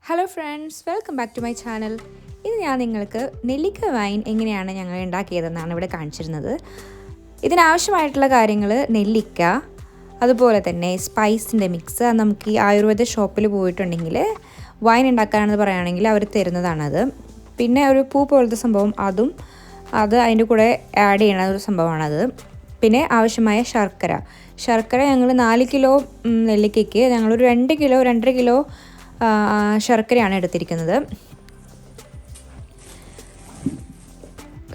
Hello friends, welcome back to my channel. ഇത് ഞാൻ നിങ്ങൾക്ക് നെല്ലിക്ക വൈൻ എങ്ങനെയാണ് ഞങ്ങൾ ഉണ്ടാക്കിയതെന്നാണ് ഇവിടെ കാണിച്ചിരുന്നത്. ഇതിനാവശ്യമായിട്ടുള്ള കാര്യങ്ങൾ നെല്ലിക്ക, അതുപോലെ തന്നെ സ്പൈസിൻ്റെ മിക്സ്. നമുക്ക് ഈ ആയുർവേദ ഷോപ്പിൽ പോയിട്ടുണ്ടെങ്കിൽ വൈൻ ഉണ്ടാക്കാനാണെന്ന് പറയുകയാണെങ്കിൽ അവർ തരുന്നതാണത്. പിന്നെ ഒരു പൂ പോലത്തെ സംഭവം, അത് അതിൻ്റെ കൂടെ ആഡ് ചെയ്യണ ഒരു സംഭവമാണത്. പിന്നെ ആവശ്യമായ ശർക്കര ഞങ്ങൾ 4 കിലോ നെല്ലിക്കയ്ക്ക് ഞങ്ങളൊരു 2-2.5 കിലോ ശർക്കരയാണ് എടുത്തിരിക്കുന്നത്.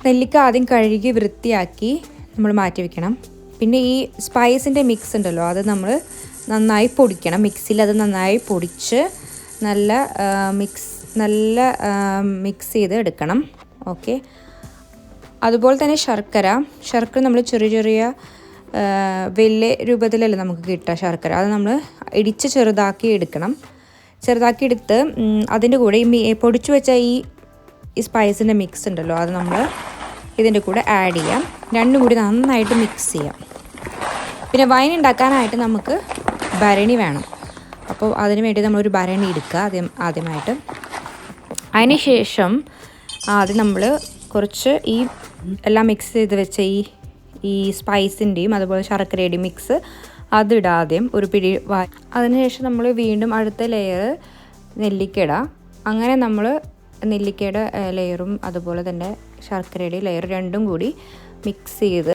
നെല്ലിക്ക ആദ്യം കഴുകി വൃത്തിയാക്കി നമ്മൾ മാറ്റി വയ്ക്കണം. പിന്നെ ഈ സ്പൈസിൻ്റെ മിക്സ് ഉണ്ടല്ലോ, അത് നമ്മൾ നന്നായി പൊടിക്കണം. മിക്സിയിൽ അത് നന്നായി പൊടിച്ച് നല്ല മിക്സ് ചെയ്ത് എടുക്കണം. ഓക്കെ. അതുപോലെ തന്നെ ശർക്കര നമ്മൾ ചെറിയ വലിയ രൂപത്തിലല്ലേ നമുക്ക് കിട്ടുക ശർക്കര. അത് നമ്മൾ ഇടിച്ച് ചെറുതാക്കി എടുത്ത് അതിൻ്റെ കൂടെ ഈ പൊടിച്ചു വെച്ച ഈ സ്പൈസിൻ്റെ മിക്സ് ഉണ്ടല്ലോ, അത് നമ്മൾ ഇതിൻ്റെ കൂടെ ആഡ് ചെയ്യാം. രണ്ടും കൂടി നന്നായിട്ട് മിക്സ് ചെയ്യാം. പിന്നെ വൈൻ ഉണ്ടാക്കാനായിട്ട് നമുക്ക് ഭരണി വേണം. അപ്പോൾ അതിന് വേണ്ടി നമ്മളൊരു ഭരണി എടുക്കുക ആദ്യമായിട്ട്. അതിന് ശേഷം ആദ്യം നമ്മൾ കുറച്ച് ഈ എല്ലാം മിക്സ് ചെയ്ത് വെച്ച ഈ സ്പൈസിൻ്റെയും അതുപോലെ ശർക്കരയുടെയും മിക്സ് അതിടാദ്യം ഒരു പിടി അതിനുശേഷം നമ്മൾ വീണ്ടും അടുത്ത ലെയർ നെല്ലിക്ക ഇടാം. അങ്ങനെ നമ്മൾ നെല്ലിക്കയുടെ ലെയറും അതുപോലെ തന്നെ ശർക്കരയുടെ ലെയർ രണ്ടും കൂടി മിക്സ് ചെയ്ത്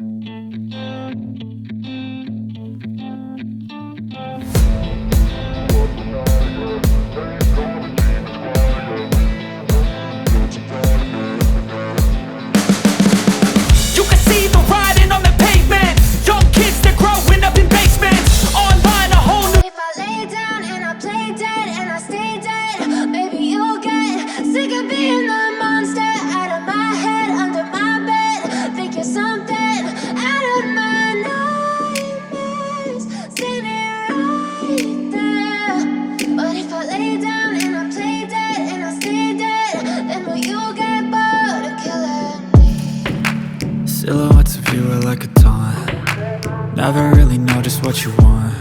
silhouettes of you are like a taunt. Never really know just what you want.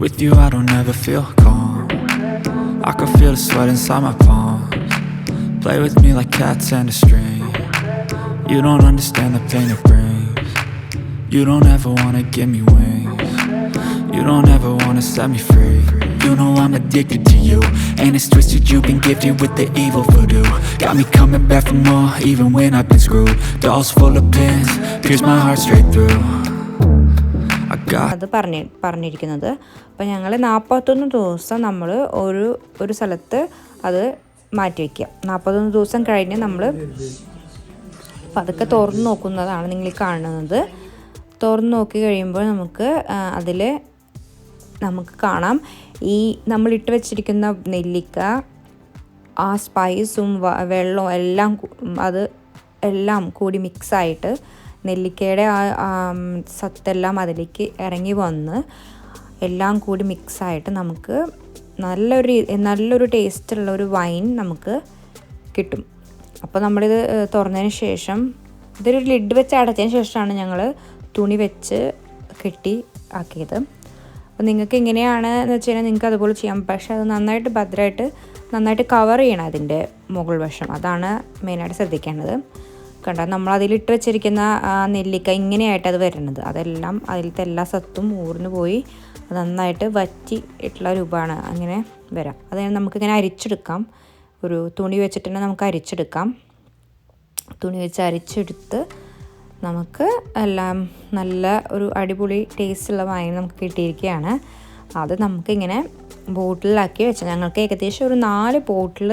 With you I don't ever feel calm. I can feel the sweat inside my palms. Play with me like cats and a string. You don't understand the pain it brings. You don't ever wanna give me wings. You don't ever wanna set me free. You know I'm addicted to you, and it's twisted, you've been gifted with the evil voodoo. Got me coming back for more, even when I've been screwed. Dolls full of pins, pierce my heart straight through. അത് പറഞ്ഞിരിക്കുന്നത്. അപ്പോൾ ഞങ്ങൾ 41 ദിവസം നമ്മൾ ഒരു സ്ഥലത്ത് അത് മാറ്റി വയ്ക്കുക. 41 ദിവസം കഴിഞ്ഞ് നമ്മൾ പതുക്കെ തുറന്ന് നോക്കുന്നതാണ് നിങ്ങൾ കാണുന്നത്. തുറന്ന് നോക്കി കഴിയുമ്പോൾ നമുക്ക് കാണാം ഈ നമ്മളിട്ട് വെച്ചിരിക്കുന്ന നെല്ലിക്ക, ആ സ്പൈസും വെള്ളവും എല്ലാം കൂടി മിക്സായിട്ട് നെല്ലിക്കയുടെ ആ സത്തെല്ലാം അതിലേക്ക് ഇറങ്ങി വന്ന് എല്ലാം കൂടി മിക്സായിട്ട് നമുക്ക് നല്ലൊരു ടേസ്റ്റുള്ള ഒരു വൈൻ നമുക്ക് കിട്ടും. അപ്പോൾ നമ്മളിത് തുറന്നതിന് ശേഷം ഇതൊരു ലിഡ് വെച്ച് അടച്ചതിന് ശേഷമാണ് ഞങ്ങൾ തുണി വെച്ച് കെട്ടി ആക്കിയത്. അപ്പോൾ നിങ്ങൾക്ക് എങ്ങനെയാണെന്ന് വെച്ച് കഴിഞ്ഞാൽ നിങ്ങൾക്ക് അതുപോലെ ചെയ്യാം. പക്ഷേ അത് നന്നായിട്ട് കവർ ചെയ്യണം അതിൻ്റെ മുകൾ വശം. അതാണ് മെയിനായിട്ട് ശ്രദ്ധിക്കേണ്ടത്. കണ്ടോ, നമ്മളതിലിട്ട് വെച്ചിരിക്കുന്ന നെല്ലിക്ക ഇങ്ങനെയായിട്ട് അത് വരുന്നത്, അതെല്ലാം അതിലത്തെ എല്ലാ സത്തും ഊർന്നു പോയി നന്നായിട്ട് വറ്റിയിട്ടുള്ള രൂപമാണ് അങ്ങനെ വരാം. അത് നമുക്കിങ്ങനെ അരിച്ചെടുക്കാം. ഒരു തുണി വെച്ചിട്ട് തന്നെ നമുക്ക് അരിച്ചെടുക്കാം. തുണി വെച്ച് അരിച്ചെടുത്ത് നമുക്ക് എല്ലാം നല്ല ഒരു അടിപൊളി ടേസ്റ്റുള്ള വൈൻ നമുക്ക് കിട്ടിയിരിക്കുകയാണ്. അത് നമുക്കിങ്ങനെ ബോട്ടിലാക്കി വെച്ചാൽ ഞങ്ങൾക്ക് ഏകദേശം ഒരു 4 ബോട്ടിൽ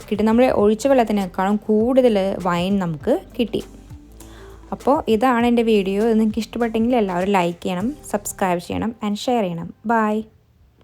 കിട്ടി. നമ്മൾ ഒഴിച്ച വെള്ളത്തിനേക്കാളും കൂടുതൽ വൈൻ നമുക്ക് കിട്ടി. അപ്പോൾ ഇതാണ് എൻ്റെ വീഡിയോ. നിങ്ങൾക്ക് ഇഷ്ടപ്പെട്ടെങ്കിൽ എല്ലാവരും ലൈക്ക് ചെയ്യണം, സബ്സ്ക്രൈബ് ചെയ്യണം ആൻഡ് ഷെയർ ചെയ്യണം. ബൈ.